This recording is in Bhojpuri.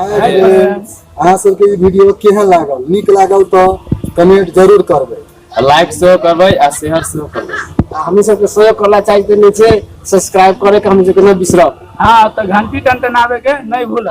अहाँ सबके वीडियो केहन लागल, नीक लागल तो कमेंट जरूर करबै, लाइक सेहो करबै आ शेयर सेहो करबै। हम सबके सहयोग करला चाहिए नीचे सब्सक्राइब करे के हम सबके न बिसरब। हाँ तो घंटी टन टनावे के नहीं भूल।